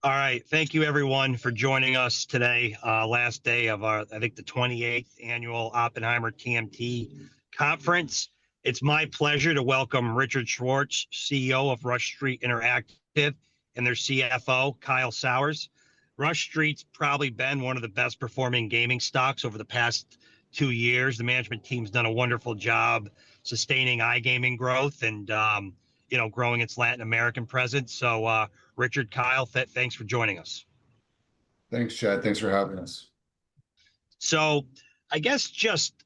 All right. Thank you, everyone, for joining us today. Last day of our, I think, the 28th annual Oppenheimer TMT conference. It's my pleasure to welcome Richard Schwartz, CEO of Rush Street Interactive, and their CFO, Kyle Sowers. Rush Street's probably been one of the best performing gaming stocks over the past 2 years. The management team's done a wonderful job sustaining iGaming growth and growing its Latin American presence. So, Richard, Kyle, thanks for joining us. Thanks, Chad. Thanks for having us. So, I guess just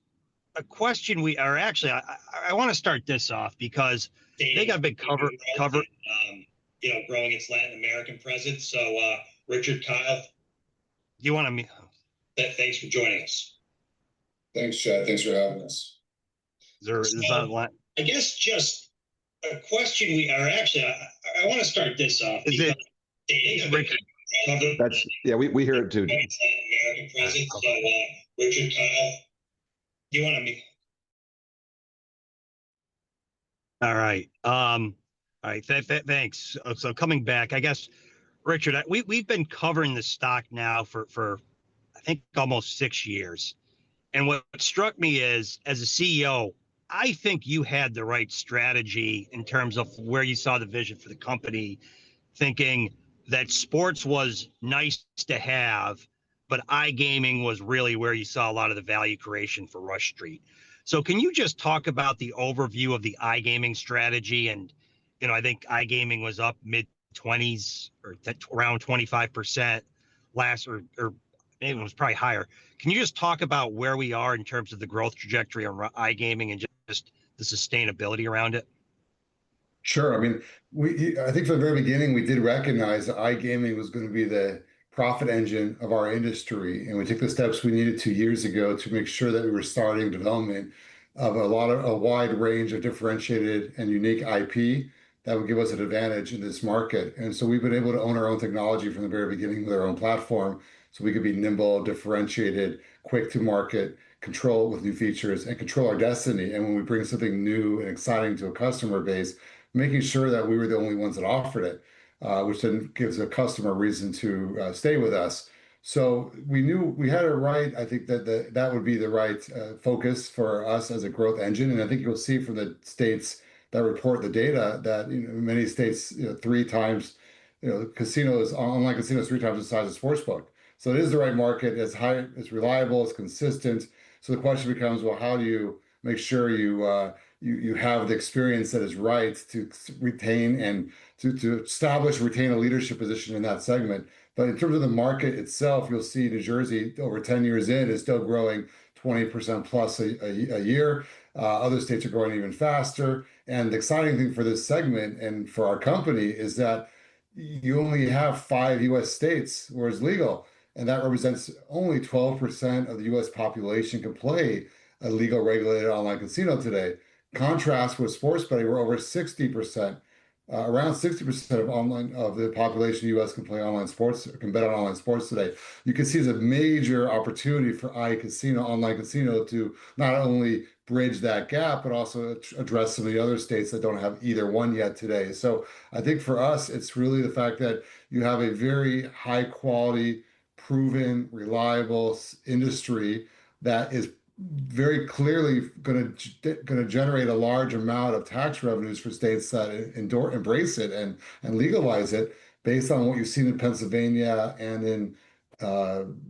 a question I want to start this off because they got a big cover. Growing its Latin American presence. So, Richard, Kyle, do you want to? Thanks for joining us. Thanks, Chad. Thanks for having us. I guess just a question I want to start this off. We hear it too. American presence. So, Richard, Kyle, do you want to All right. All right. Thanks. So coming back, I guess, Richard, we've been covering the stock now for I think almost 6 years. And what struck me is, as a CEO, I think you had the right strategy in terms of where you saw the vision for the company, thinking that sports was nice to have, but iGaming was really where you saw a lot of the value creation for Rush Street. So can you just talk about the overview of the iGaming strategy? And, I think iGaming was up mid-20s or around 25% last, or maybe it was probably higher. Can you just talk about where we are in terms of the growth trajectory on iGaming and just the sustainability around it? Sure. I mean, I think from the very beginning, we did recognize that iGaming was going to be the profit engine of our industry. And we took the steps we needed 2 years ago to make sure that we were starting development of a wide range of differentiated and unique IP that would give us an advantage in this market. And so we've been able to own our own technology from the very beginning with our own platform, so we could be nimble, differentiated, quick to market, control with new features, and control our destiny. And when we bring something new and exciting to a customer base, making sure that we were the only ones that offered it, which then gives a customer reason to stay with us. So we knew we had it right. I think that that would be the right focus for us as a growth engine. And I think you'll see from the states that report the data that many states, 3 times, casinos, online casinos, 3 times the size of sportsbook. So it is the right market. It's high, it's reliable, it's consistent. So the question becomes, well, how do you make sure you have the experience that is right to retain and to establish, retain a leadership position in that segment? But in terms of the market itself, you'll see New Jersey over 10 years in is still growing 20% plus a year. Other states are growing even faster. And the exciting thing for this segment and for our company is that you only have 5 US states where it's legal. And that represents only 12% of the US population can play a legal regulated online casino today. Contrast with sports betting, we're over 60%, around 60% of the population in the US can play online sports, can bet on online sports today. You can see there's a major opportunity for online casino to not only bridge that gap, but also address some of the other states that don't have either one yet today. So I think for us, it's really the fact that you have a very high quality, proven, reliable industry that is very clearly going to generate a large amount of tax revenues for states that embrace it and legalize it, based on what you've seen in Pennsylvania and in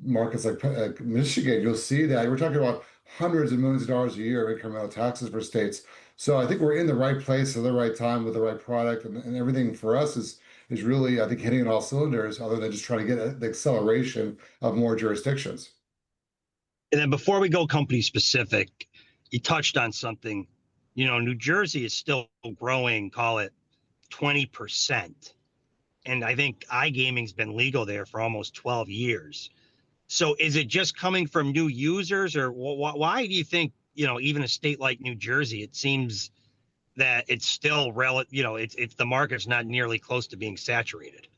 markets like Michigan. You'll see that we're talking about hundreds of millions of dollars a year of incremental taxes for states. So I think we're in the right place at the right time with the right product, and everything for us is really, I think, hitting on all cylinders, other than just trying to get the acceleration of more jurisdictions. And then before we go company specific, you touched on something. New Jersey is still growing, call it 20%. And I think iGaming's been legal there for almost 12 years. So is it just coming from new users, or why do you think, even a state like New Jersey, it seems that it's still it's the market's not nearly close to being saturated?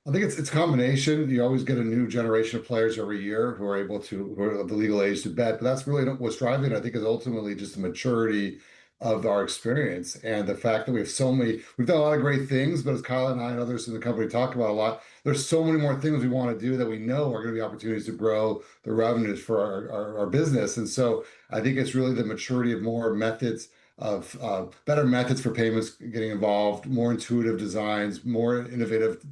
I think it's a combination. You always get a new generation of players every year who are of the legal age to bet, but that's really what's driving it. I think is ultimately just the maturity of our experience. And the fact that we have so many, we've done a lot of great things, but as Kyle and I and others in the company talk about a lot, there's so many more things we want to do that we know are going to be opportunities to grow the revenues for our business. And so I think it's really the maturity of more methods of better methods for payments getting involved, more intuitive designs, more innovative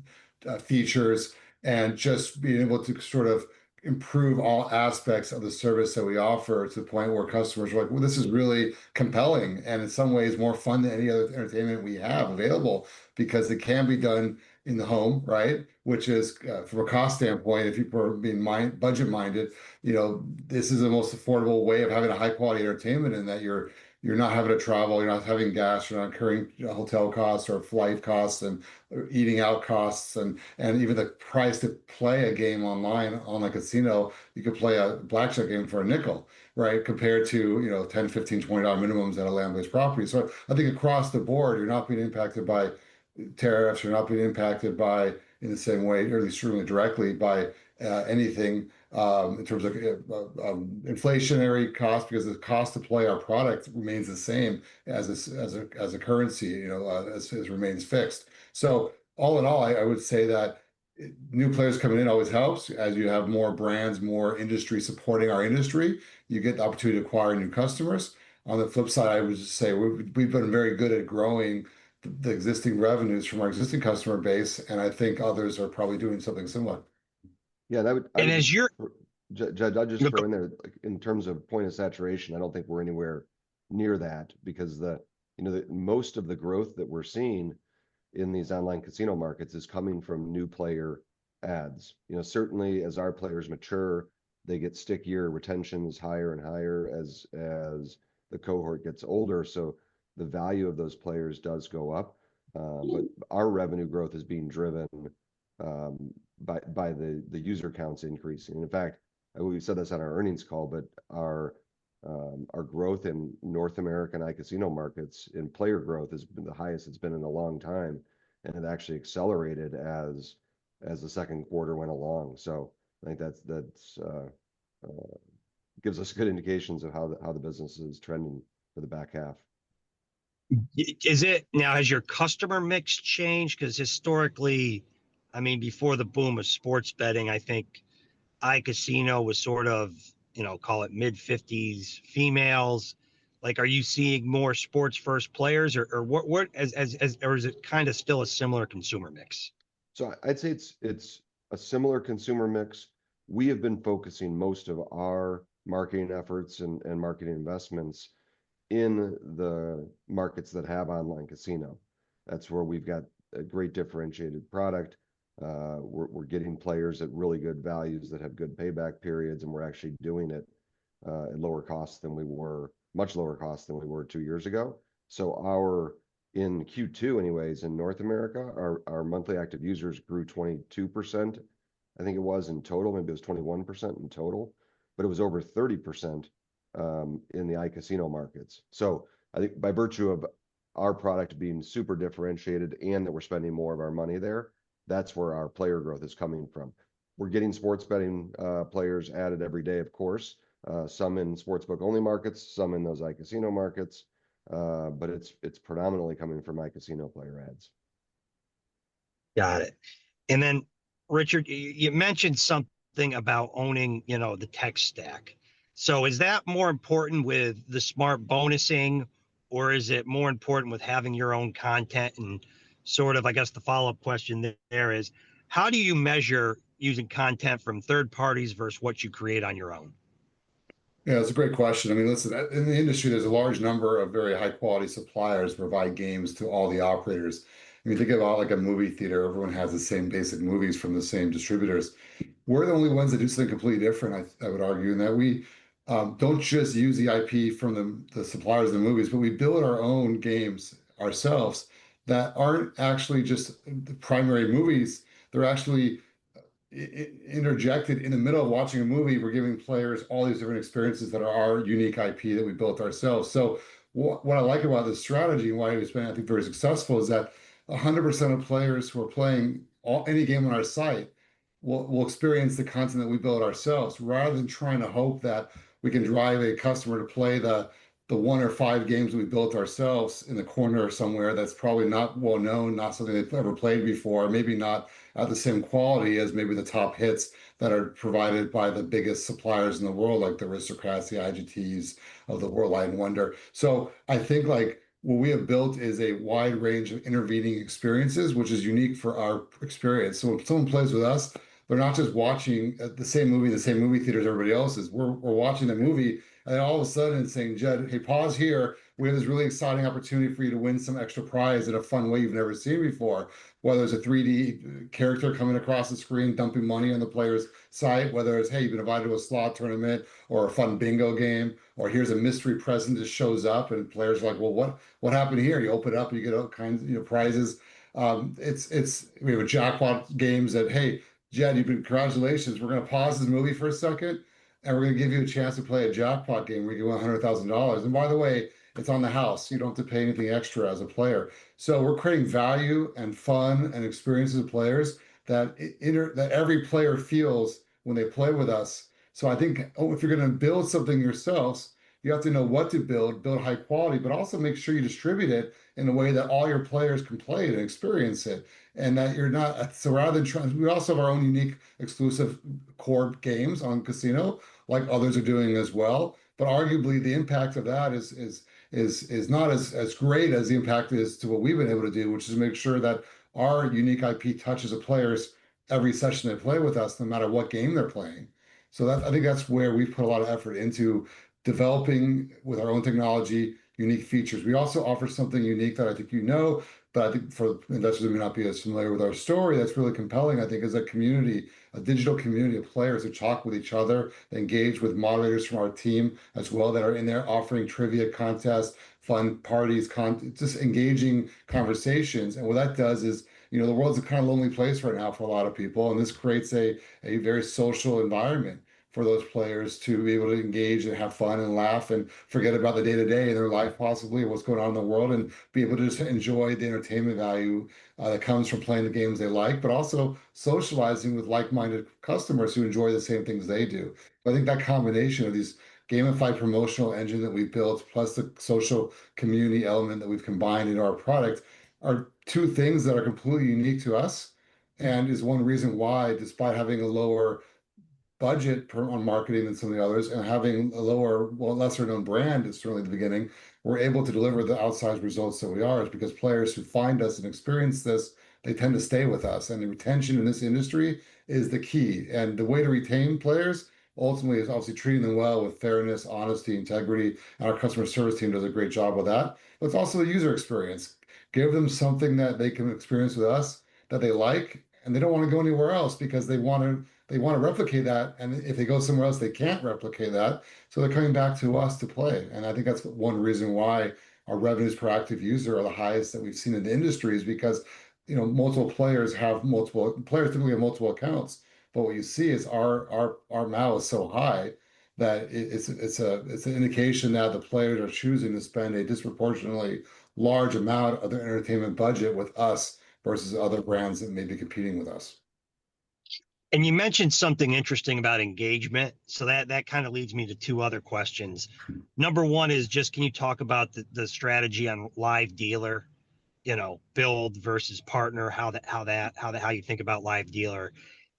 features, and just being able to sort of improve all aspects of the service that we offer to the point where customers are like, well, this is really compelling and in some ways more fun than any other entertainment we have available because it can be done in the home, right? Which is from a cost standpoint, if people are being budget minded, this is the most affordable way of having a high quality entertainment in that you're not having to travel, you're not having gas, you're not incurring hotel costs or flight costs and eating out costs and even the price to play a game online casino, you could play a blackjack game for a nickel, right? Compared to, 10, 15, $20 minimums at a land-based property. So I think across the board, you're not being impacted by tariffs, you're not being impacted by in the same way, or at least certainly directly by anything in terms of inflationary cost because the cost to play our product remains the same as a currency, as remains fixed. So all in all, I would say that new players coming in always helps. As you have more brands, more industry supporting our industry, you get the opportunity to acquire new customers. On the flip side, I would just say we've been very good at growing the existing revenues from our existing customer base, and I think others are probably doing something similar. Yeah, and I And would as just, you're Judge, I'll just throw in there, like, in terms of point of saturation, I don't think we're anywhere near that because most of the growth that we're seeing in these online casino markets is coming from new player ads. Certainly as our players mature, they get stickier, retention is higher and higher as the cohort gets older. So the value of those players does go up. But our revenue growth is being driven by the user counts increasing. In fact, we said this on our earnings call, but our growth in North American iCasino markets in player growth has been the highest it's been in a long time, and it actually accelerated as the second quarter went along. So I think that's gives us good indications of how the business is trending for the back half. Is it now, has your customer mix changed? Because historically, I mean, before the boom of sports betting, I think iCasino was sort of, call it mid 50s females. Like, are you seeing more sports first players or what or is it kind of still a similar consumer mix? So I'd say it's a similar consumer mix. We have been focusing most of our marketing efforts and marketing investments in the markets that have online casino. That's where we've got a great differentiated product. We're getting players at really good values that have good payback periods, and we're actually doing it at much lower cost than we were 2 years ago. So in Q2 anyways, in North America, our monthly active users grew 22%. I think it was in total, maybe it was 21% in total, but it was over 30% in the iCasino markets. So I think by virtue of our product being super differentiated and that we're spending more of our money there, that's where our player growth is coming from. We're getting sports betting players added every day, of course, some in sportsbook only markets, some in those iCasino markets, but it's predominantly coming from iCasino player ads. Got it. And then, Richard, you mentioned something about owning, the tech stack. So is that more important with the smart bonusing, or is it more important with having your own content? And sort of, I guess the follow-up question there is, how do you measure using content from third parties versus what you create on your own? Yeah, it's a great question. I mean, listen, in the industry, there's a large number of very high quality suppliers to provide games to all the operators. I mean, think about like a movie theater, everyone has the same basic movies from the same distributors. We're the only ones that do something completely different, I would argue, in that we don't just use the IP from the suppliers of the movies, but we build our own games ourselves that aren't actually just the primary movies. They're actually interjected in the middle of watching a movie. We're giving players all these different experiences that are our unique IP that we built ourselves. So what I like about this strategy and why it's been, I think, very successful is that 100% of players who are playing any game on our site will experience the content that we build ourselves rather than trying to hope that we can drive a customer to play the the 1 or 5 games we built ourselves in the corner somewhere that's probably not well known, not something they've ever played before, maybe not at the same quality as maybe the top hits that are provided by the biggest suppliers in the world, like the Aristocrats, the IGTs of the world, Light and Wonder. So I think like what we have built is a wide range of intervening experiences, which is unique for our experience. So when someone plays with us, they're not just watching the same movie in the same movie theater as everybody else is. We're watching the movie, and then all of a sudden it's saying, Jed, hey, pause here. We have this really exciting opportunity for you to win some extra prize in a fun way you've never seen before. Whether it's a 3D character coming across the screen, dumping money on the player's site, whether it's, hey, you've been invited to a slot tournament or a fun bingo game, or here's a mystery present that shows up, and players are like, well, what happened here? You open it up, you get all kinds of prizes. It's we have a jackpot games that, hey, Jed, you've been congratulations. We're going to pause this movie for a second, and we're going to give you a chance to play a jackpot game where you win $100,000. And by the way, it's on the house. You don't have to pay anything extra as a player. So we're creating value and fun and experiences of players that that every player feels when they play with us. So I think if you're going to build something yourselves, you have to know what to build high quality, but also make sure you distribute it in a way that all your players can play it and experience it, and that you're not. So rather than trying, we also have our own unique exclusive core games on casino, like others are doing as well. But arguably, the impact of that is not as great as the impact is to what we've been able to do, which is make sure that our unique IP touches the players every session they play with us, no matter what game they're playing. So that I think that's where we've put a lot of effort into developing with our own technology unique features. We also offer something unique that I think but I think for investors who may not be as familiar with our story, that's really compelling, I think, is a community, a digital community of players who talk with each other, engage with moderators from our team as well that are in there offering trivia contests, fun parties, just engaging conversations. And what that does is, the world's a kind of lonely place right now for a lot of people, and this creates a very social environment for those players to be able to engage and have fun and laugh and forget about the day to day in their life, possibly what's going on in the world, and be able to just enjoy the entertainment value that comes from playing the games they like, but also socializing with like-minded customers who enjoy the same things they do. I think that combination of these gamified promotional engine that we built, plus the social community element that we've combined into our product, are two things that are completely unique to us, and is one reason why, despite having a lower on marketing than some of the others, and having a lesser known brand is certainly the beginning, we're able to deliver the outsized results that we are, is because players who find us and experience this, they tend to stay with us. And the retention in this industry is the key. And the way to retain players ultimately is obviously treating them well with fairness, honesty, integrity. And our customer service team does a great job with that. But it's also the user experience. Give them something that they can experience with us that they like, and they don't want to go anywhere else because they want to replicate that, and if they go somewhere else they can't replicate that, so they're coming back to us to play. And I think that's one reason why our revenues per active user are the highest that we've seen in the industry, is because multiple players typically have multiple accounts, but what you see is our MAU is so high that it's an indication that the players are choosing to spend a disproportionately large amount of their entertainment budget with us versus other brands that may be competing with us. And you mentioned something interesting about engagement. So that kind of leads me to two other questions. Number one is just, can you talk about the strategy on live dealer, build versus partner, how you think about live dealer.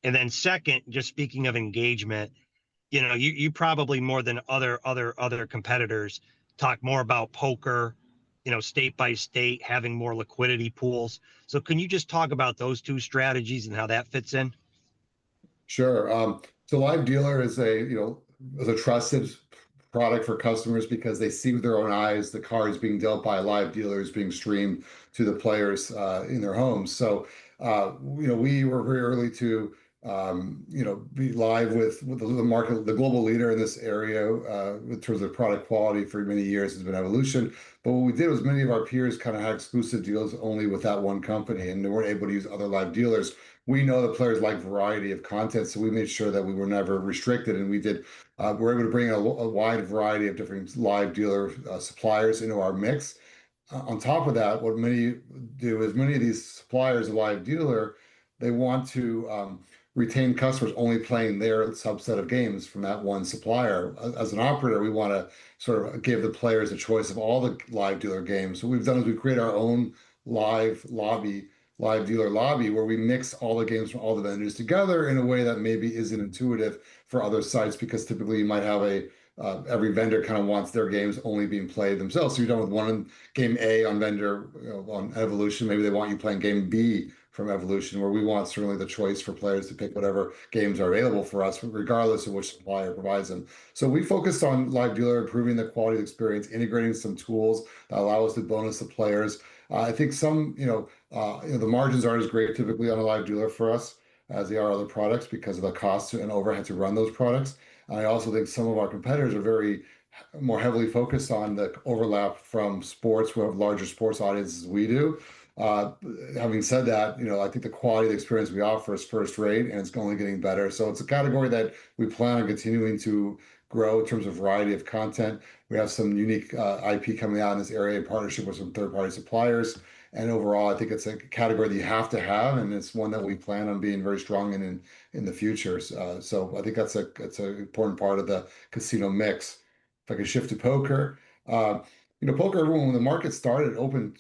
And then second, just speaking of engagement, you probably more than other competitors talk more about poker, state by state, having more liquidity pools. So can you just talk about those two strategies and how that fits in? Sure. So Live Dealer is a trusted product for customers because they see with their own eyes the cards being dealt by live dealers being streamed to the players in their homes. So, we were very early to, be live with the market, the global leader in this area in terms of product quality for many years has been Evolution. But what we did was many of our peers kind of had exclusive deals only with that one company, and they weren't able to use other live dealers. We know that players like variety of content, so we made sure that we were never restricted, and we're able to bring a wide variety of different live dealer suppliers into our mix. On top of that, what many do is many of these suppliers of live dealer, they want to retain customers only playing their subset of games from that one supplier. As an operator, we want to sort of give the players a choice of all the live dealer games. So what we've done is we create our own live lobby, live dealer lobby, where we mix all the games from all the vendors together in a way that maybe isn't intuitive for other sites, because typically you might have every vendor kind of wants their games only being played themselves. So you're done with one game A on vendor, on Evolution. Maybe they want you playing game B from Evolution, where we want certainly the choice for players to pick whatever games are available for us, regardless of which supplier provides them. So we focused on live dealer, improving the quality of the experience, integrating some tools that allow us to bonus the players. I think some, the margins aren't as great typically on a live dealer for us as they are other products because of the cost and overhead to run those products. I also think some of our competitors are very more heavily focused on the overlap from sports, who have larger sports audiences we do. Uh, Having said that, I think the quality of the experience we offer is first rate, and it's only getting better. So it's a category that we plan on continuing to grow in terms of variety of content. We have some unique IP coming out in this area in partnership with some third-party suppliers. And overall, I think it's a category that you have to have, and it's one that we plan on being very strong in the future. So I think that's an important part of the casino mix. If I could shift to poker, poker, everyone, when the market started, opened,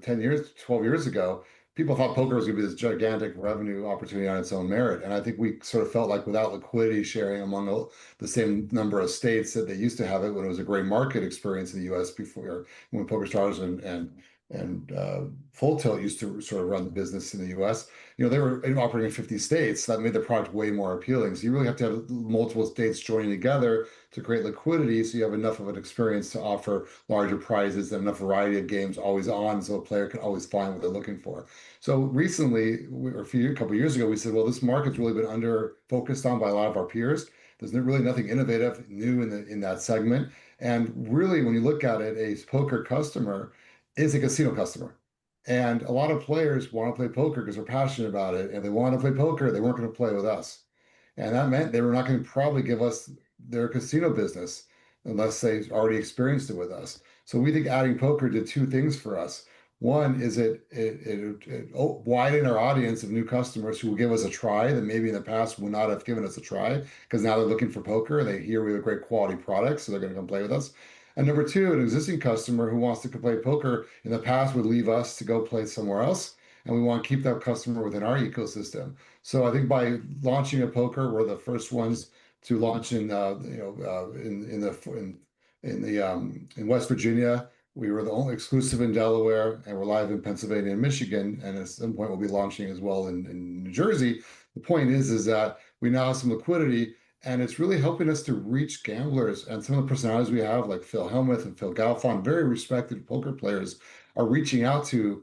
10 years, 12 years ago, people thought poker was going to be this gigantic revenue opportunity on its own merit. And I think we sort of felt like without liquidity sharing among the same number of states that they used to have it when it was a great market experience in the US before, when Poker Stars and Full Tilt used to sort of run the business in the US. They were operating in 50 states. That made the product way more appealing. So you really have to have multiple states joining together to create liquidity, so you have enough of an experience to offer larger prizes and enough variety of games always on, so a player can always find what they're looking for. So recently, a couple of years ago, we said, well, this market's really been under focused on by a lot of our peers. There's really nothing innovative, new in that segment. And really, when you look at it, a poker customer is a casino customer. And a lot of players want to play poker because they're passionate about it. And they want to play poker, they weren't going to play with us. And that meant they were not going to probably give us their casino business unless they already experienced it with us. So we think adding poker did two things for us. One is it widened our audience of new customers who will give us a try that maybe in the past would not have given us a try, because now they're looking for poker. They hear we have a great quality product, so they're going to come play with us. And number two, an existing customer who wants to play poker in the past would leave us to go play somewhere else. And we want to keep that customer within our ecosystem. So I think by launching a poker, we're the first ones to launch in West Virginia. We were the only exclusive in Delaware, and we're live in Pennsylvania and Michigan. And at some point, we'll be launching as well in New Jersey. The point is that we now have some liquidity, and it's really helping us to reach gamblers. And some of the personalities we have, like Phil Hellmuth and Phil Galfond, very respected poker players, are reaching out to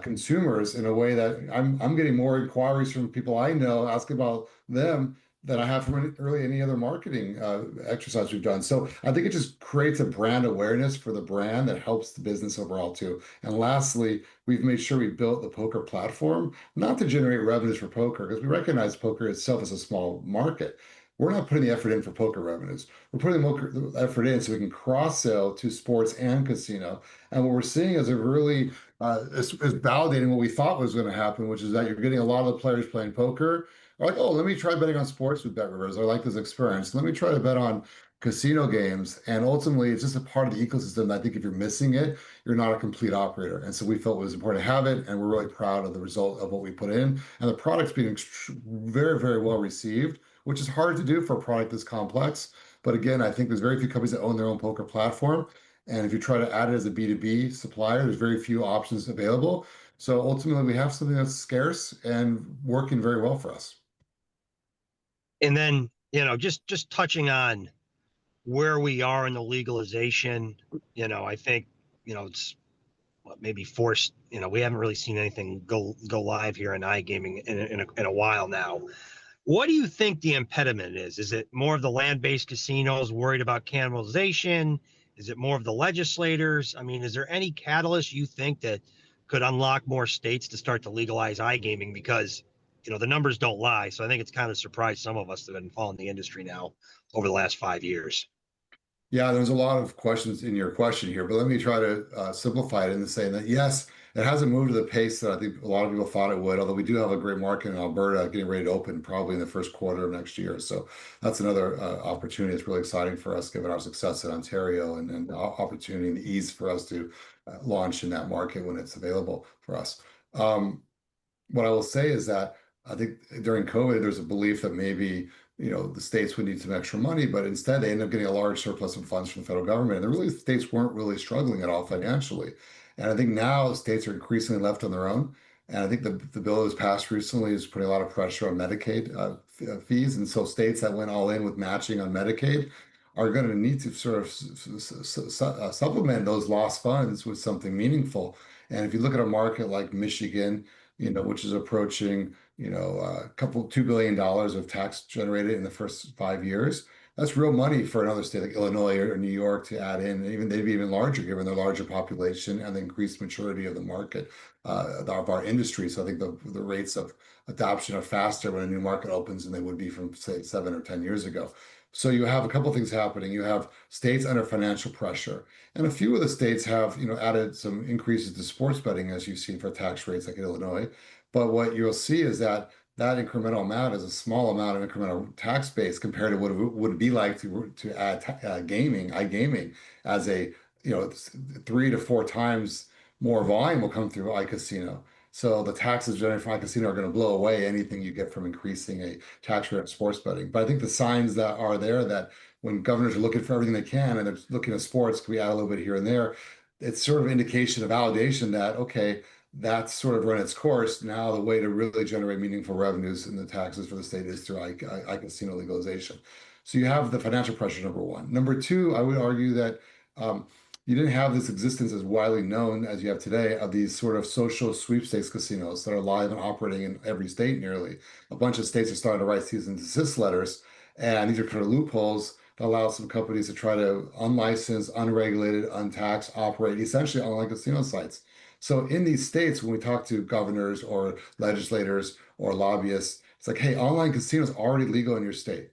consumers in a way that I'm getting more inquiries from people I know asking about them than I have from any other marketing exercise we've done. So I think it just creates a brand awareness for the brand that helps the business overall too. And lastly, we've made sure we built the poker platform, not to generate revenues for poker, because we recognize poker itself as a small market. We're not putting the effort in for poker revenues. We're putting the effort in so we can cross-sell to sports and casino. And what we're seeing is is validating what we thought was going to happen, which is that you're getting a lot of the players playing poker are like, oh, let me try betting on sports with Bet Rivers. I like this experience. Let me try to bet on casino games. And ultimately, it's just a part of the ecosystem that I think if you're missing it, you're not a complete operator. And so we felt it was important to have it. And we're really proud of the result of what we put in. And the product's being very, very well received, which is hard to do for a product this complex. But again, I think there's very few companies that own their own poker platform. And if you try to add it as a B2B supplier, there's very few options available. So ultimately, we have something that's scarce and working very well for us. And then, just touching on where we are in the legalization, I think, it's maybe forced, we haven't really seen anything go live here in iGaming in a while now. What do you think the impediment is? Is it more of the land-based casinos worried about cannibalization? Is it more of the legislators? I mean, is there any catalyst you think that could unlock more states to start to legalize iGaming? Because, the numbers don't lie. So I think it's kind of surprised some of us that have been following the industry now over the last 5 years. Yeah, there's a lot of questions in your question here, but let me try to simplify it into saying that yes, It hasn't moved to the pace that I think a lot of people thought it would, although we do have a great market in Alberta getting ready to open probably in the first quarter of next year. So that's another opportunity that's really exciting for us, given our success in Ontario and the opportunity and the ease for us to launch in that market when it's available for us. What I will say is that I think during COVID, there's a belief that maybe, the states would need some extra money, but instead they end up getting a large surplus of funds from the federal government. And the states weren't really struggling at all financially. And I think now states are increasingly left on their own. And I think the bill that was passed recently is putting a lot of pressure on Medicaid fees. And so states that went all in with matching on Medicaid are going to need to sort of supplement those lost funds with something meaningful. And if you look at a market like Michigan, which is approaching, a couple $2 billion of tax generated in the first 5 years. That's real money for another state like Illinois or New York to add in. And even they'd be even larger given their larger population and the increased maturity of the market of our industry. So I think the rates of adoption are faster when a new market opens than they would be from say 7 or 10 years ago. So you have a couple of things happening. You have states under financial pressure, and a few of the states have added some increases to sports betting, as you've seen for tax rates like in Illinois. But what you'll see is that that incremental amount is a small amount of incremental tax base compared to what it would be like to add gaming, iGaming, as a 3 to 4 times more volume will come through iCasino. So the taxes generated from iCasino are going to blow away anything you get from increasing a tax rate of sports betting. But I think the signs that are there that when governors are looking for everything they can and they're looking at sports, can we add a little bit here and there? It's sort of indication of validation that, okay, that's sort of run its course. Now the way to really generate meaningful revenues in the taxes for the state is through iCasino legalization. So you have the financial pressure, number one. Number two, I would argue that you didn't have this existence as widely known as you have today of these sort of social sweepstakes casinos that are live and operating in every state nearly. A bunch of states are starting to write cease and desist letters, and these are kind of loopholes that allow some companies to try to unlicensed, unregulated, untaxed operate essentially online casino sites. So in these states, when we talk to governors or legislators or lobbyists, it's like, hey, online casinos are already legal in your state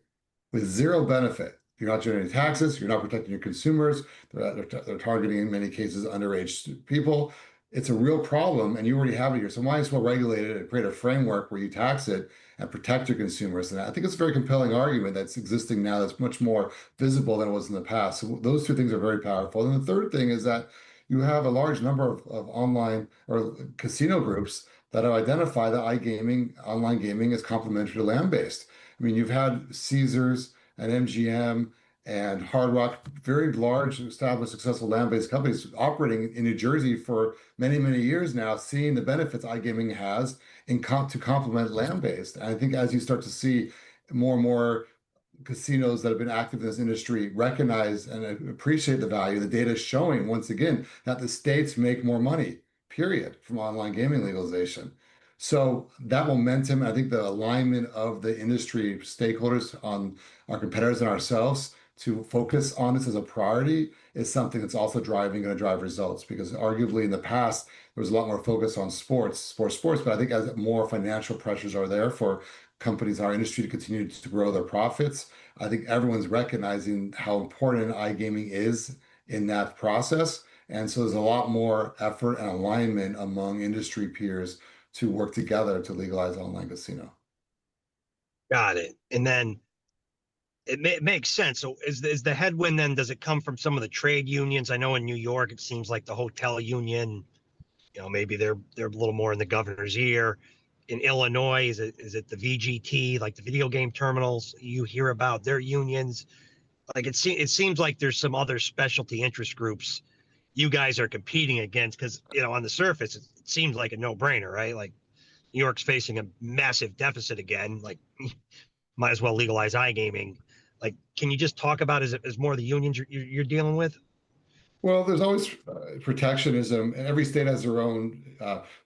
with zero benefit. You're not generating taxes. You're not protecting your consumers. They're targeting, in many cases, underage people. It's a real problem, and you already have it here. So might as well regulate it and create a framework where you tax it and protect your consumers. And I think it's a very compelling argument that's existing now that's much more visible than it was in the past. So those two things are very powerful. And the third thing is that you have a large number of online or casino groups that have identified that iGaming, online gaming, is complementary to land-based. I mean, you've had Caesars and MGM and Hard Rock, very large, established, successful land-based companies operating in New Jersey for many, many years now, seeing the benefits iGaming has to complement land-based. And I think as you start to see more and more casinos that have been active in this industry recognize and appreciate the value, the data is showing once again that the states make more money, period, from online gaming legalization. So that momentum, I think the alignment of the industry stakeholders on our competitors and ourselves to focus on this as a priority is something that's also going to drive results, because arguably in the past there was a lot more focus on sports, but I think as more financial pressures are there for companies in our industry to continue to grow their profits, I think everyone's recognizing how important iGaming is in that process. And so there's a lot more effort and alignment among industry peers to work together to legalize online casino. Got it. And then it makes sense. So is the headwind then, does it come from some of the trade unions? I know in New York, it seems like the hotel union, maybe they're a little more in the governor's ear. In Illinois, is it the VGT, like the video game terminals? You hear about their unions. Like it seems like there's some other specialty interest groups you guys are competing against, because on the surface it seems like a no-brainer, right? Like New York's facing a massive deficit again. Like might as well legalize iGaming. Like, can you just talk about is more the unions you're dealing with? Well, there's always protectionism, and every state has their own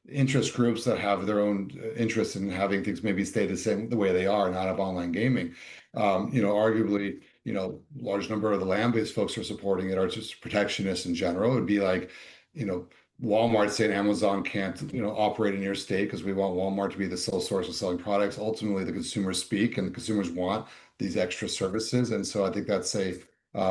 interest groups that have their own interests in having things maybe stay the same the way they are, not have online gaming. Arguably, large number of the land-based folks who are supporting it are just protectionists in general. It'd be like, Walmart saying Amazon can't, operate in your state because we want Walmart to be the sole source of selling products. Ultimately, the consumers speak, and the consumers want these extra services, and so I think that's a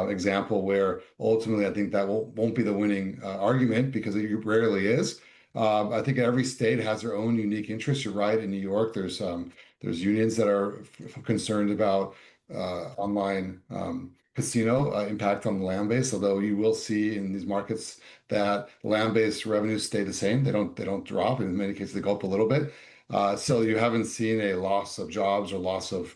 example where ultimately I think that won't be the winning argument, because it rarely is. I think every state has their own unique interests. You're right. In New York, there's unions that are concerned about online casino impact on the land base. Although you will see in these markets that land-based revenues stay the same. They don't drop. In many cases, they go up a little bit. So you haven't seen a loss of jobs or loss of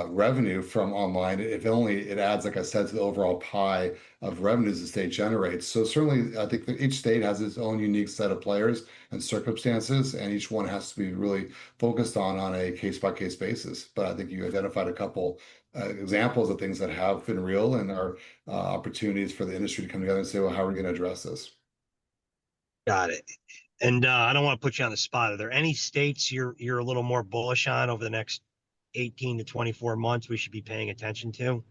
revenue from online. If only it adds, like I said, to the overall pie of revenues the state generates. So certainly, I think that each state has its own unique set of players and circumstances, and each one has to be really focused on a case-by-case basis. But I think you identified a couple examples of things that have been real and are opportunities for the industry to come together and say, well, how are we going to address this? Got it. And I don't want to put you on the spot. Are there any states you're a little more bullish on over the next 18 to 24 months we should be paying attention to?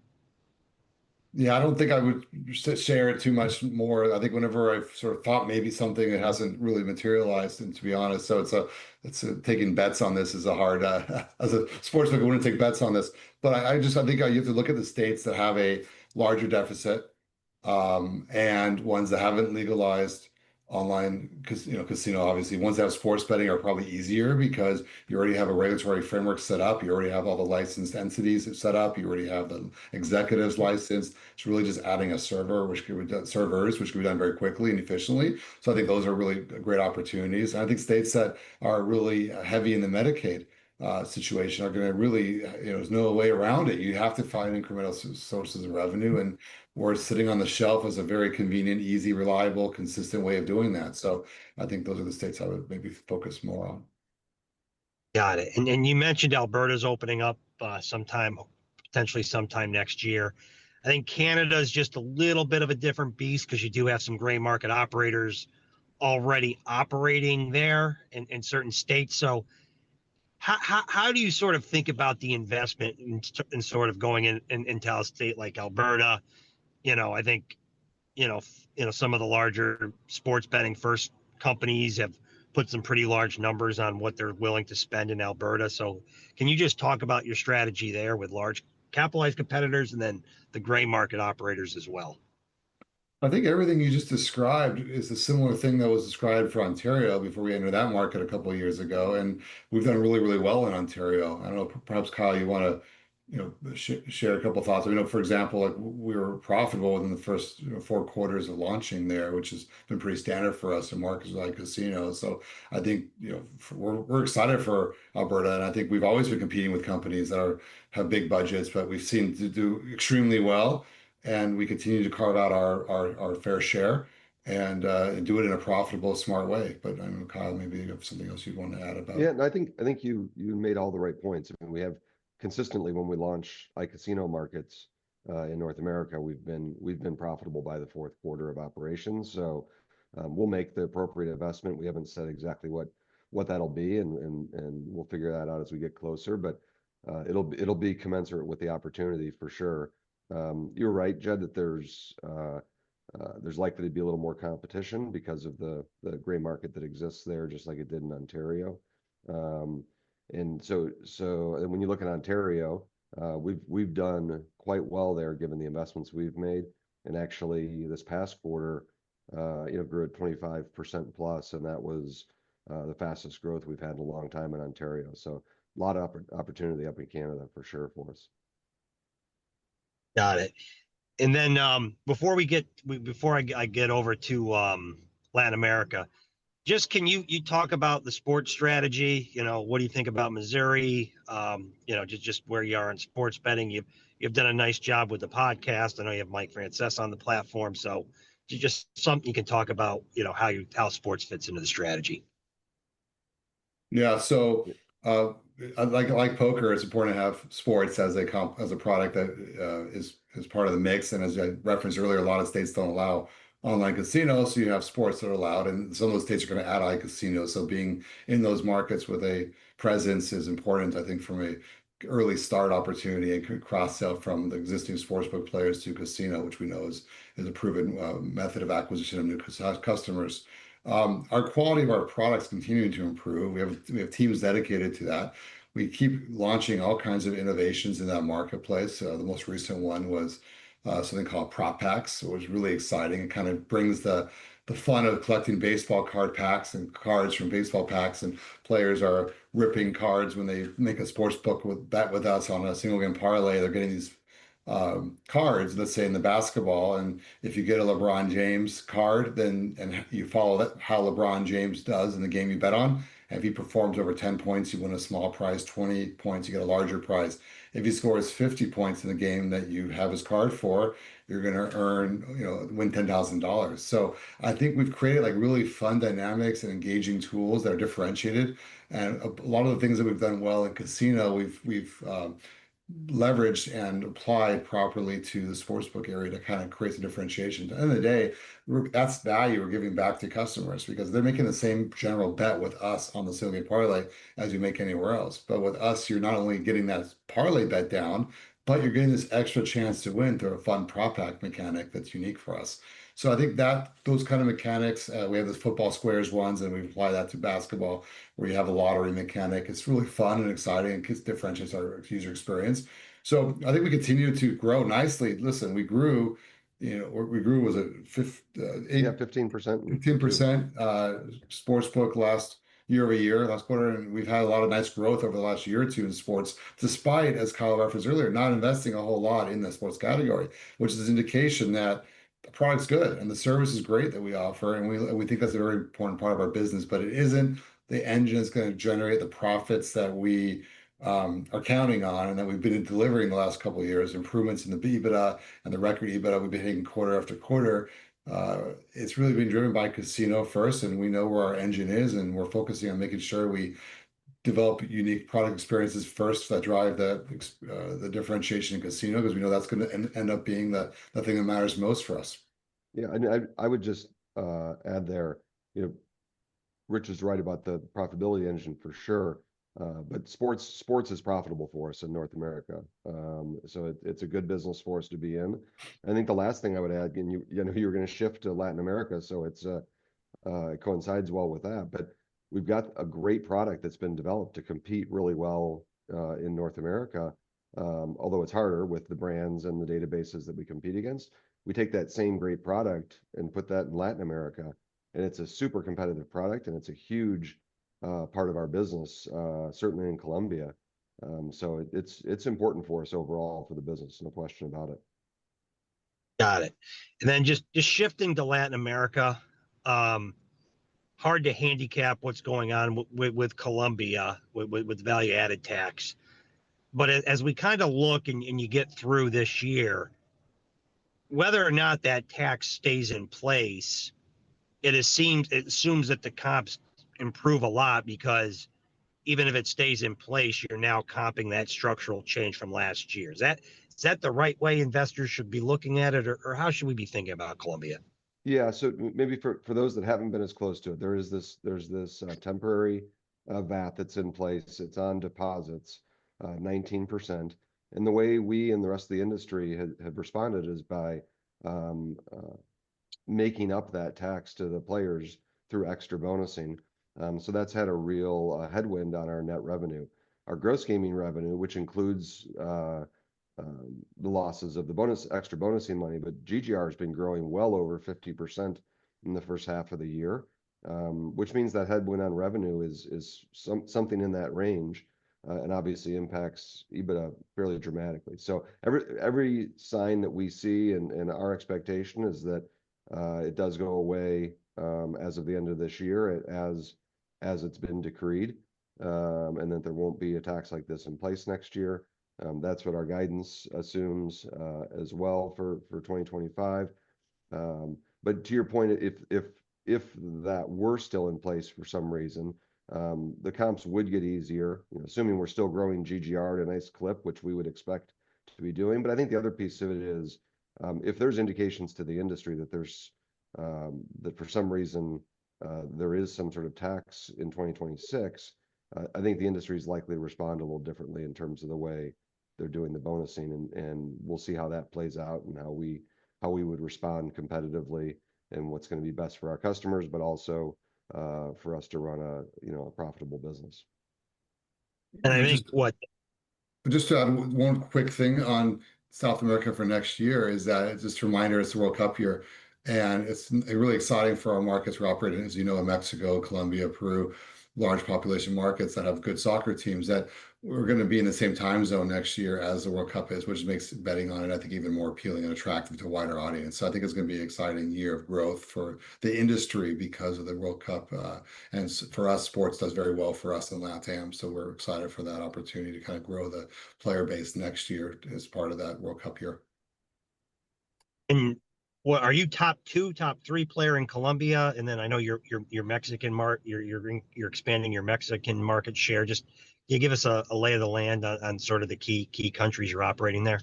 Yeah, I don't think I would share it too much more. I think whenever I've sort of thought maybe something, it hasn't really materialized, and to be honest, so taking bets on this is a hard as a sportsbook, I wouldn't take bets on this. But I think you have to look at the states that have a larger deficit, and ones that haven't legalized online casino. Obviously, ones that have sports betting are probably easier because you already have a regulatory framework set up. You already have all the licensed entities set up. You already have the executives licensed. It's really just adding a server, which could be done, servers, which could be done very quickly and efficiently. So I think those are really great opportunities. And I think states that are really heavy in the Medicaid situation are going to really, there's no way around it. You have to find incremental sources of revenue, and we're sitting on the shelf as a very convenient, easy, reliable, consistent way of doing that. So I think those are the states I would maybe focus more on. Got it. And you mentioned Alberta's opening up potentially sometime next year. I think Canada is just a little bit of a different beast because you do have some gray market operators already operating there in certain states. So how do you sort of think about the investment in sort of going into a state like Alberta? I think some of the larger sports betting first companies have put some pretty large numbers on what they're willing to spend in Alberta. So can you just talk about your strategy there with large capitalized competitors and then the gray market operators as well? I think everything you just described is a similar thing that was described for Ontario before we entered that market a couple of years ago, and we've done really, really well in Ontario. I don't know, perhaps Kyle, you want to, share a couple of thoughts. For example, like we were profitable within the first 4 quarters of launching there, which has been pretty standard for us in markets like casinos. So I think we're excited for Alberta, and I think we've always been competing with companies that have big budgets, but we've seen to do extremely well, and we continue to carve out our fair share and do it in a profitable, smart way. But I don't know, Kyle, maybe you have something else you'd want to add about. Yeah, and I think you made all the right points. I mean, we have consistently when we launch iCasino markets in North America, we've been profitable by the fourth quarter of operations. So we'll make the appropriate investment. We haven't said exactly what that'll be, and we'll figure that out as we get closer. But it'll be commensurate with the opportunity for sure. You're right, Jed, that there's likely to be a little more competition because of the gray market that exists there, just like it did in Ontario. And when you look at Ontario, we've done quite well there given the investments we've made. And actually, this past quarter, grew at 25% plus, and that was the fastest growth we've had in a long time in Ontario. So a lot of opportunity up in Canada for sure for us. Got it. And then before I get over to Latin America, just can you talk about the sports strategy? What do you think about Missouri? Just where you are in sports betting. You've done a nice job with the podcast. I know you have Mike Frances on the platform, so just something you can talk about. How sports fits into the strategy. Yeah, so like poker, it's important to have sports as a product that is part of the mix. And as I referenced earlier, a lot of states don't allow online casinos, so you have sports that are allowed, and some of those states are going to add iCasinos. So being in those markets with a presence is important, I think, from a early start opportunity and cross sell from the existing sportsbook players to casino, which we know is a proven method of acquisition of new customers. Our quality of our products continuing to improve. We have teams dedicated to that. We keep launching all kinds of innovations in that marketplace. The most recent one was something called Prop Packs. It was really exciting. It kind of brings the the fun of collecting baseball card packs and cards from baseball packs, and players are ripping cards when they make a sports book with bet with us on a single game parlay. They're getting these cards, let's say in the basketball, and if you get a LeBron James card, then and you follow that how LeBron James does in the game you bet on. And if he performs over 10 points, you win a small prize. 20 points, you get a larger prize. If he scores 50 points in the game that you have his card for, you're going to earn, win $10,000. So I think we've created like really fun dynamics and engaging tools that are differentiated. And a lot of the things that we've done well in casino, we've leveraged and applied properly to the sportsbook area to kind of create some differentiation. At the end of the day, that's value we're giving back to customers because they're making the same general bet with us on the single game parlay as you make anywhere else. But with us, you're not only getting that parlay bet down, but you're getting this extra chance to win through a fun prop pack mechanic that's unique for us. So I think that those kind of mechanics, we have the football squares ones, and we apply that to basketball, where you have a lottery mechanic. It's really fun and exciting and differentiates our user experience. So I think we continue to grow nicely. Listen, we grew, we grew was it Yeah, 15%. 15% sports book last year over year, last quarter, and we've had a lot of nice growth over the last year or two in sports, despite, as Kyle referenced earlier, not investing a whole lot in the sports category, which is an indication that the product's good and the service is great that we offer, and we think that's a very important part of our business, but it isn't the engine that's going to generate the profits that we are counting on and that we've been delivering the last couple of years, improvements in the EBITDA and the record EBITDA we've been hitting quarter after quarter. It's really been driven by casino first, and we know where our engine is, and we're focusing on making sure we develop unique product experiences first that drive the differentiation in casino, because we know that's going to end up being the thing that matters most for us. Yeah, and I would just add there, Rich is right about the profitability engine for sure. But sports is profitable for us in North America. So it's a good business for us to be in. I think the last thing I would add, and you were going to shift to Latin America, so it coincides well with that. But we've got a great product that's been developed to compete really well in North America. Although it's harder with the brands and the databases that we compete against, we take that same great product and put that in Latin America, and it's a super competitive product, and it's a huge part of our business, certainly in Colombia. So it's important for us overall for the business, no question about it. Got it. And then just shifting to Latin America, hard to handicap what's going on with Colombia with value added tax. But as we kind of look and you get through this year, whether or not that tax stays in place, it assumes that the comps improve a lot, because even if it stays in place, you're now comping that structural change from last year. Is that the right way investors should be looking at it, or how should we be thinking about Colombia? Yeah, so maybe for those that haven't been as close to it, there's this temporary VAT that's in place. It's on deposits, 19%. And the way we and the rest of the industry have responded is by making up that tax to the players through extra bonusing. So that's had a real headwind on our net revenue. Our gross gaming revenue, which includes the losses of the extra bonusing money, but GGR has been growing well over 50% in the first half of the year, which means that headwind on revenue is something in that range, and obviously impacts EBITDA fairly dramatically. So every sign that we see and our expectation is that it does go away as of the end of this year, as it's been decreed, and that there won't be a tax like this in place next year. That's what our guidance assumes as well for 2025. But to your point, if that were still in place for some reason, the comps would get easier, assuming we're still growing GGR at a nice clip, which we would expect to be doing. But I think the other piece of it is, if there's indications to the industry that that for some reason there is some sort of tax in 2026, I think the industry is likely to respond a little differently in terms of the way they're doing the bonusing, and we'll see how that plays out and how we would respond competitively and what's going to be best for our customers, but also for us to run a profitable business. And I think just to add one quick thing on South America for next year is that, just a reminder, it's the World Cup year. And it's really exciting for our markets we're operating, as you know, in Mexico, Colombia, Peru, large population markets that have good soccer teams, that we're going to be in the same time zone next year as the World Cup is, which makes betting on it, I think, even more appealing and attractive to a wider audience. So I think it's going to be an exciting year of growth for the industry because of the World Cup. And for us, sports does very well for us in LATAM. So we're excited for that opportunity to kind of grow the player base next year as part of that World Cup year. And what are you top two, top three player in Colombia? And then I know you're Mexican you're expanding your Mexican market share. Just can you give us a lay of the land on sort of the key countries you're operating there?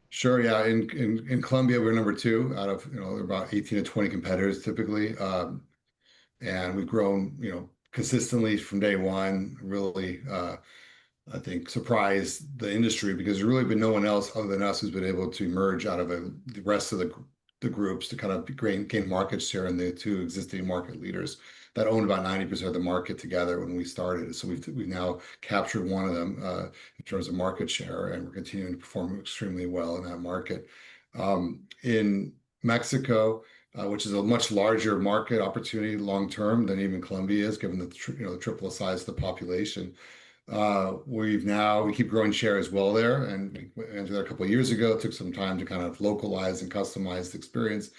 Sure, yeah. In Colombia, we're number two out of about 18 to 20 competitors typically, and we've grown consistently from day one. Really, I think surprised the industry because there's really been no one else other than us who's been able to emerge out of the rest of the groups to kind of gain market share in the two existing market leaders that owned about 90% of the market together when we started. So we've now captured one of them in terms of market share, and we're continuing to perform extremely well in that market. In Mexico, which is a much larger market opportunity long term than even Colombia is, given the the triple size of the population. We keep growing share as well there, and we entered there a couple of years ago. It took some time to kind of localize and customize the experience,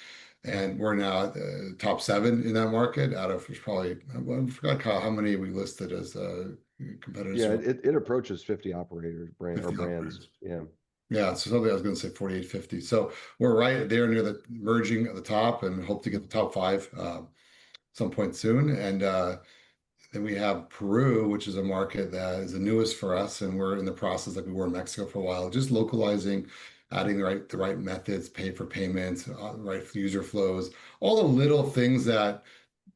and we're now at the top seven in that market out of probably, I forgot how many we listed as competitors. Yeah, it approaches 50 operators, 50 brands. operators. Yeah. Yeah, so something I was going to say 48, 50. So we're right there near the merging at the top and hope to get the top five some point soon. And then we have Peru, which is a market that is the newest for us, and we're in the process, like we were in Mexico for a while, just localizing, adding the right methods, pay for payments, right user flows, all the little things that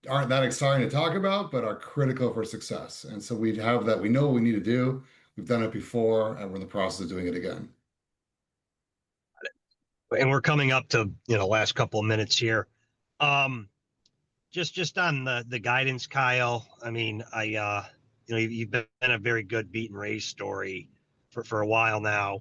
aren't that exciting to talk about, but are critical for success. And so we have that. We know what we need to do. We've done it before, and we're in the process of doing it again. And we're coming up to last couple of minutes here. Just on the guidance, Kyle. I mean, you've been a very good beat and raise story for a while now.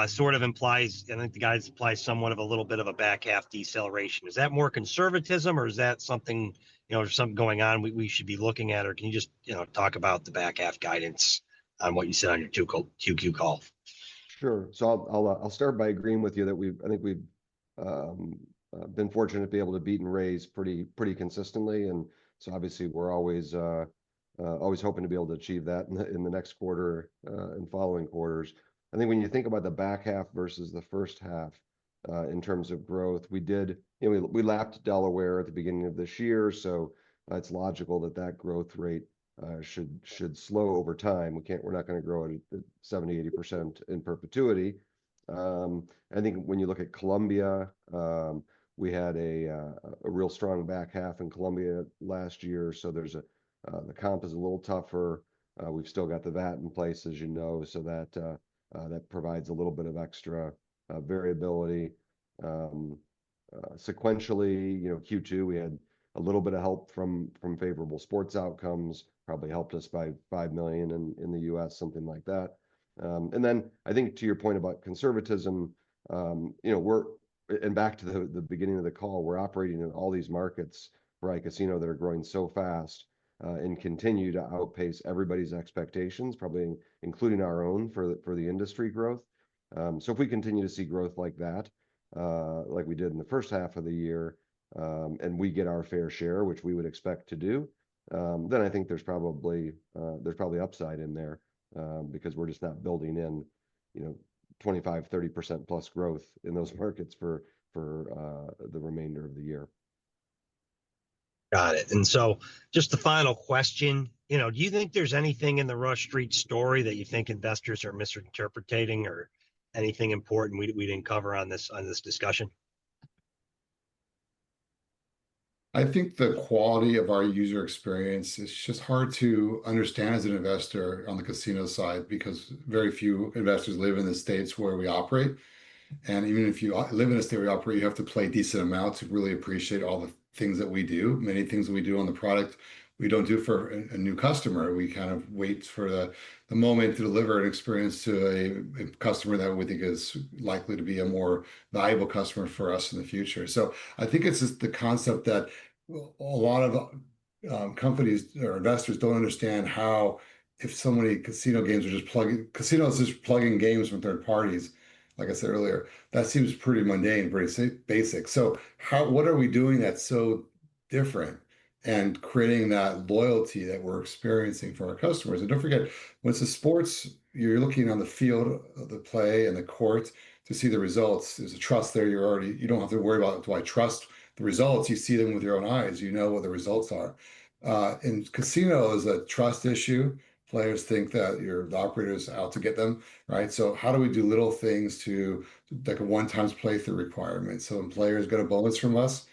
Sort of implies, I think the guidance implies somewhat of a little bit of a back half deceleration. Is that more conservatism, or is that something, there's something going on we should be looking at, or can you just talk about the back half guidance on what you said on your 2Q call? Sure. So I'll start by agreeing with you that I think we've been fortunate to be able to beat and raise pretty consistently, and so obviously we're always hoping to be able to achieve that in the next quarter and following quarters. I think when you think about the back half versus the first half, in terms of growth, we lapped Delaware at the beginning of this year, so it's logical that growth rate should slow over time. We're not going to grow at 70-80% in perpetuity. I think when you look at Colombia, we had a real strong back half in Colombia last year, so the comp is a little tougher. We've still got the VAT in place, as you know, so that provides a little bit of extra variability. Sequentially, Q2 we had a little bit of help from favorable sports outcomes, probably helped us by $5 million in the US, something like that. And then I think to your point about conservatism, and back to the beginning of the call, we're operating in all these markets for iCasino that are growing so fast and continue to outpace everybody's expectations, probably including our own for the industry growth. So if we continue to see growth like that, like we did in the first half of the year, and we get our fair share, which we would expect to do, then I think there's probably upside in there, because we're just not building in 25-30% plus growth in those markets for the remainder of the year. Got it. And so just the final question, do you think there's anything in the Rush Street story that you think investors are misinterpreting, or anything important we didn't cover on this discussion? I think the quality of our user experience is just hard to understand as an investor on the casino side, because very few investors live in the states where we operate. And even if you live in a state where we operate, you have to play a decent amount to really appreciate all the things that we do. Many things that we do on the product we don't do for a new customer. We kind of wait for the moment to deliver an experience to a customer that we think is likely to be a more valuable customer for us in the future. So I think it's just the concept that a lot of companies or investors don't understand how, if so many casino games are just casinos just plugging games from third parties, like I said earlier, that seems pretty mundane, pretty basic. So what are we doing that's so different and creating that loyalty that we're experiencing for our customers? And don't forget, when it's a sports, you're looking on the field of the play and the court to see the results. There's a trust there. You don't have to worry about, do I trust the results? You see them with your own eyes. You know what the results are. In casino is a trust issue. Players think that the operator's out to get them, right? So how do we do little things to, like a one-time playthrough requirement? So when players get a bonus from us,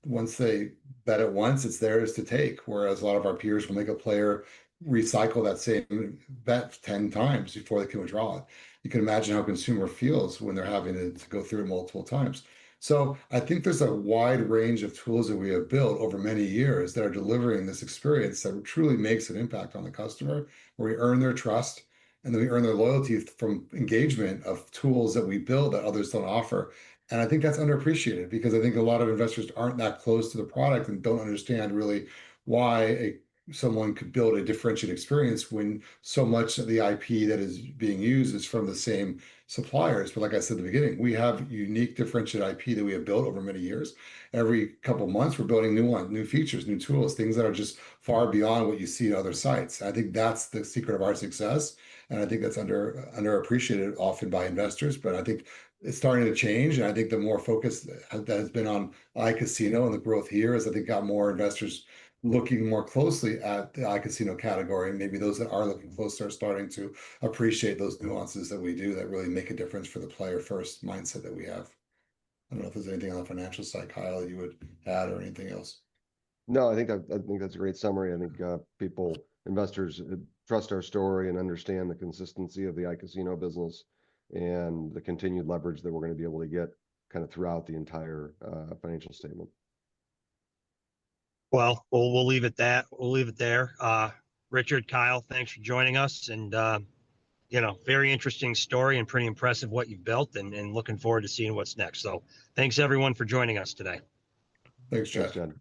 once they bet it once, it's theirs to take. Whereas a lot of our peers will make a player recycle that same bet 10 times before they can withdraw it. You can imagine how a consumer feels when they're having to go through it multiple times. So I think there's a wide range of tools that we have built over many years that are delivering this experience that truly makes an impact on the customer, where we earn their trust and then we earn their loyalty from engagement of tools that we build that others don't offer. And I think that's underappreciated because I think a lot of investors aren't that close to the product and don't understand really why someone could build a differentiated experience when so much of the IP that is being used is from the same suppliers. But like I said at the beginning, we have unique differentiated IP that we have built over many years. Every couple of months, we're building new features, new tools, things that are just far beyond what you see at other sites. I think that's the secret of our success. And I think that's underappreciated often by investors. But I think it's starting to change. And I think the more focus that has been on iCasino and the growth here has, I think, got more investors looking more closely at the iCasino category. And maybe those that are looking closer are starting to appreciate those nuances that we do that really make a difference for the player first mindset that we have. I don't know if there's anything on the financial side, Kyle, that you would add or anything else. No, I think that's a great summary. I think investors trust our story and understand the consistency of the iCasino business and the continued leverage that we're going to be able to get kind of throughout the entire financial statement. Well, we'll leave it that. We'll leave it there. Richard, Kyle, thanks for joining us. And, very interesting story and pretty impressive what you've built and looking forward to seeing what's next. So thanks everyone for joining us today. Thanks, Chad. Thanks, Chad.